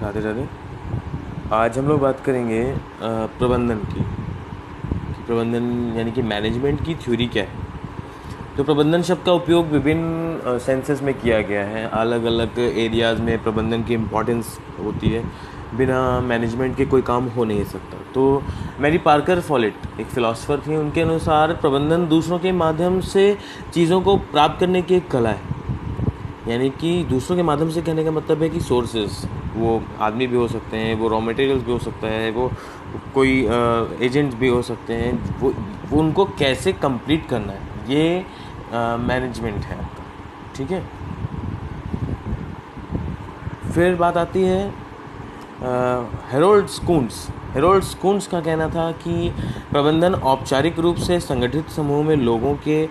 राधे राधे। आज हम लोग बात करेंगे प्रबंधन की, कि प्रबंधन यानी कि मैनेजमेंट की थ्योरी क्या है। तो प्रबंधन शब्द का उपयोग विभिन्न सेंसेस में किया गया है। अलग अलग एरियाज़ में प्रबंधन की इम्पोर्टेंस होती है। बिना मैनेजमेंट के कोई काम हो नहीं सकता। तो मैरी पार्कर फॉलेट एक फ़िलासफ़र थी, उनके अनुसार प्रबंधन दूसरों के माध्यम से चीज़ों को प्राप्त करने की एक कला है। यानी कि दूसरों के माध्यम से कहने का मतलब है कि सोर्सेज, वो आदमी भी हो सकते हैं, वो रॉ मटेरियल्स भी हो सकता है, वो कोई एजेंट्स भी हो सकते हैं, वो उनको कैसे कंप्लीट करना है, ये मैनेजमेंट है आपका। ठीक है। फिर बात आती है हेरोल्ड स्कून्स का कहना था कि प्रबंधन औपचारिक रूप से संगठित समूह में लोगों के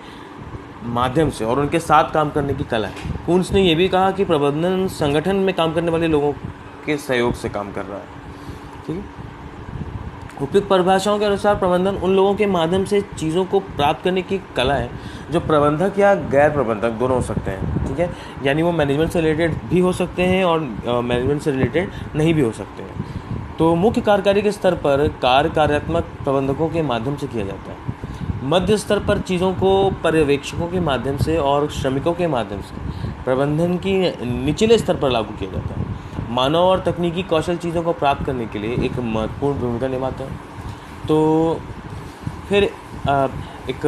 माध्यम से और उनके साथ काम करने की कला है। कून्स ने यह भी कहा कि प्रबंधन संगठन में काम करने वाले लोगों के सहयोग से काम कर रहा है। ठीक है। उपयुक्त परिभाषाओं के अनुसार प्रबंधन उन लोगों के माध्यम से चीज़ों को प्राप्त करने की कला है जो प्रबंधक या गैर प्रबंधक दोनों हो सकते हैं। ठीक है। यानी वो मैनेजमेंट से रिलेटेड भी हो सकते हैं और मैनेजमेंट से रिलेटेड नहीं भी हो सकते हैं। तो मुख्य कार्यकारी के स्तर पर कार्यात्मक प्रबंधकों के माध्यम से किया जाता है। मध्य स्तर पर चीज़ों को पर्यवेक्षकों के माध्यम से और श्रमिकों के माध्यम से प्रबंधन की निचले स्तर पर लागू किया जाता है। मानव और तकनीकी कौशल चीज़ों को प्राप्त करने के लिए एक महत्वपूर्ण भूमिका निभाते हैं। तो फिर एक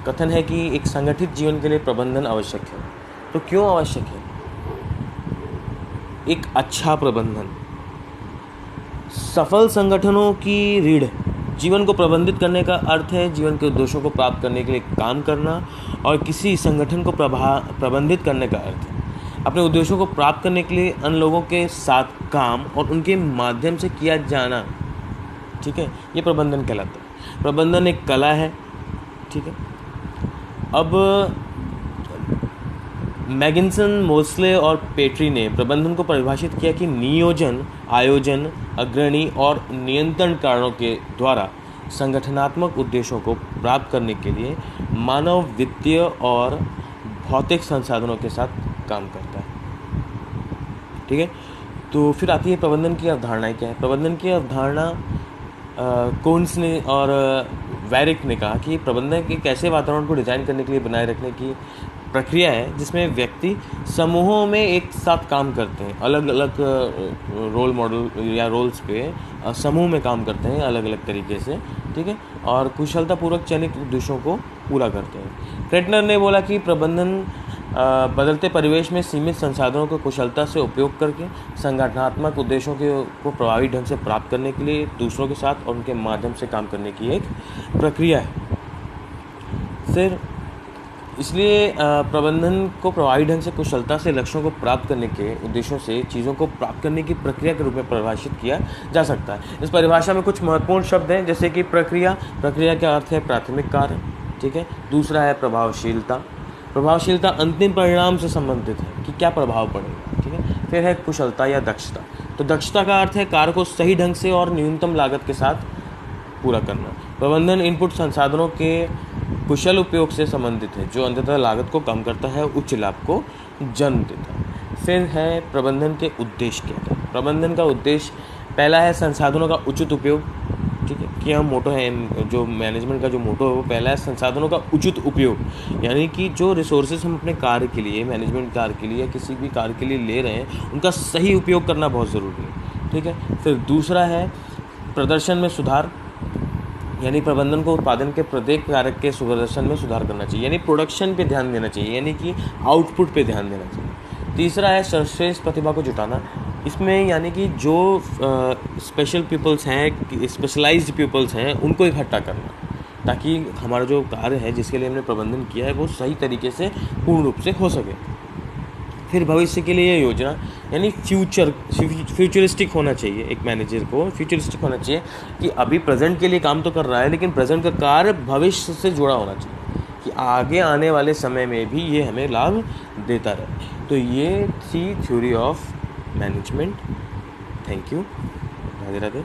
कथन है कि एक संगठित जीवन के लिए प्रबंधन आवश्यक है। तो क्यों आवश्यक है? एक अच्छा प्रबंधन सफल संगठनों की रीढ़। जीवन को प्रबंधित करने का अर्थ है जीवन के उद्देश्यों को प्राप्त करने के लिए काम करना, और किसी संगठन को प्रबंधित करने का अर्थ है अपने उद्देश्यों को प्राप्त करने के लिए अन्य लोगों के साथ काम और उनके माध्यम से किया जाना। ठीक है। ये प्रबंधन कहलाता है। प्रबंधन एक कला है। ठीक है। अब मैगिन्सन, मोस्ले और पेट्री ने प्रबंधन को परिभाषित किया कि नियोजन, आयोजन, अग्रणी और नियंत्रण कारणों के द्वारा संगठनात्मक उद्देश्यों को प्राप्त करने के लिए मानव वित्तीय और भौतिक संसाधनों के साथ काम करता है। ठीक है। तो फिर आती है प्रबंधन की अवधारणाएं क्या है। प्रबंधन की अवधारणा कोन्स ने और वैरिक ने कहा कि प्रबंधन के कैसे वातावरण को डिज़ाइन करने के लिए बनाए रखने की प्रक्रिया है जिसमें व्यक्ति समूहों में एक साथ काम करते हैं, अलग अलग रोल मॉडल या रोल्स पे समूह में काम करते हैं अलग अलग तरीके से। ठीक है। और कुशलतापूर्वक चयनित उद्देश्यों को पूरा करते हैं। क्रेटनर ने बोला कि प्रबंधन बदलते परिवेश में सीमित संसाधनों को कुशलता से उपयोग करके संगठनात्मक उद्देश्यों को प्रभावी ढंग से प्राप्त करने के लिए दूसरों के साथ और उनके माध्यम से काम करने की एक प्रक्रिया है। फिर इसलिए प्रबंधन को प्रभावी ढंग से कुशलता से लक्ष्यों को प्राप्त करने के उद्देश्यों से चीज़ों को प्राप्त करने की प्रक्रिया के रूप में परिभाषित किया जा सकता है। इस परिभाषा में कुछ महत्वपूर्ण शब्द हैं, जैसे कि प्रक्रिया का अर्थ है प्राथमिक कार्य। ठीक है। दूसरा है प्रभावशीलता अंतिम परिणाम से संबंधित है कि क्या प्रभाव पड़ेगा। ठीक है। फिर है कुशलता या दक्षता। तो दक्षता का अर्थ है कार्य को सही ढंग से और न्यूनतम लागत के साथ पूरा करना। प्रबंधन इनपुट संसाधनों के कुशल उपयोग से संबंधित है जो अंततः लागत को कम करता है, उच्च लाभ को जन्म देता है। फिर है प्रबंधन के उद्देश्य क्या है। प्रबंधन का उद्देश्य पहला है संसाधनों का उचित उपयोग। ठीक है। कि हम मोटो है, जो मैनेजमेंट का जो मोटो है वो पहला है संसाधनों का उचित उपयोग, यानी कि जो रिसोर्सेज हम अपने कार्य के लिए, मैनेजमेंट कार्य के लिए या किसी भी कार्य के लिए ले रहे हैं उनका सही उपयोग करना बहुत ज़रूरी है। ठीक है। फिर दूसरा है प्रदर्शन में सुधार, यानी प्रबंधन को उत्पादन के प्रत्येक कारक के प्रदर्शन में सुधार करना चाहिए, यानी प्रोडक्शन पे ध्यान देना चाहिए, यानी कि आउटपुट पे ध्यान देना चाहिए। तीसरा है सर्वश्रेष्ठ प्रतिभा को जुटाना। इसमें यानी कि जो स्पेशल पीपल्स हैं, स्पेशलाइज्ड पीपल्स हैं, उनको इकट्ठा करना, ताकि हमारा जो कार्य है जिसके लिए हमने प्रबंधन किया है वो सही तरीके से पूर्ण रूप से हो सके। फिर भविष्य के लिए योजना, यानी फ्यूचरिस्टिक होना चाहिए। एक मैनेजर को फ्यूचरिस्टिक होना चाहिए कि अभी प्रेजेंट के लिए काम तो कर रहा है लेकिन प्रेजेंट का कार्य भविष्य से जुड़ा होना चाहिए कि आगे आने वाले समय में भी ये हमें लाभ देता रहे। तो ये थी theory of management. Thank you. Radhe Radhe.